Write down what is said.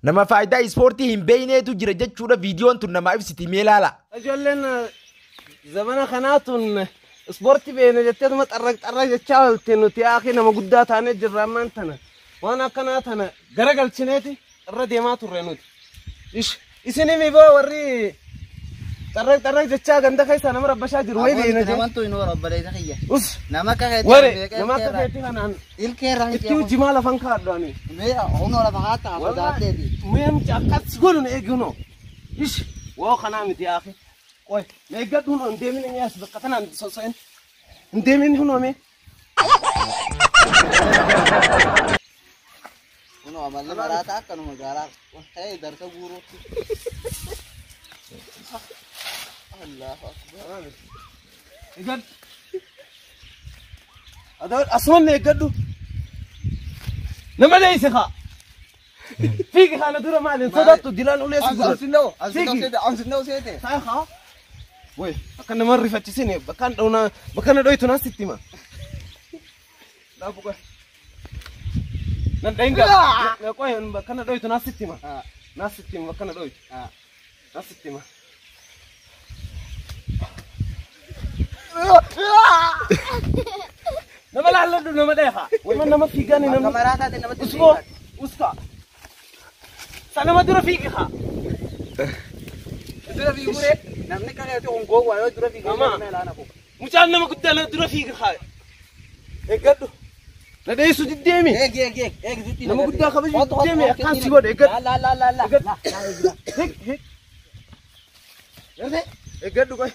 nama faayidaa ispoortii hin beeyneetu jira jechuudha viidiyoon tun nama ibsiti mee ilaala. Ijoolleen zamana kanaatun ispoortii beeyne jettee tuma xarra jechaa oolte nuti akhi nama guddaa taanee jirra ammaan tana waan akkanaa tana garagalchineeti irra deemaa turre nuti. Isin immoo warri xarra jechaa ganda keessa nama rabbashaa jiru way beeyne. Namantu inoo rabbalee takhiyya. Nama akka keetti kanaan ilkeerraa itti jimaa lafan kaadhu ani. Mee honoo lafa haata sodaatteeti. Meemti akkas godhu na eeguno. Woo kanaa miti akhi. Oy, meeggadhu huno ndeemin ni as bakka tanaan soso'en. Ndeemin huno me. Huno amalli maraata akkanuma gaaraa. Hey darsa guuruutti. Allahu akbar. Eeggad. Adoo asuma eeggadhu. Nama leeyse kaa. Fiigi haala dura maalin sodaattu dilaan uleessu dura. Ansinoo seete. Saa kaa. Woy, akka nama rifachisine bakka na dhoytu naas itti hima. Dhaabu qoy. Nan dhahinga. Qoy bakka na dhoytu naas itti hima. Naas itti hima bakka na dhoytu. Naas itti hima. Nama laalladhu nama dheeha. Nama fiigani nama. Nama maraataati namatti Usko. Uska. Sa nama dura fiigi haa. dura fiigure namni kaneeti ongoo waa dura fiigure nama laana ko. Mucaan nama guddaa dura fiigi haa. Eeggadhu. Na dheessu diddeemi. Eeg. Nama guddaa kabaju diddeemi akkaan si godhe eeggadhu. La. Eeggadhu qoy.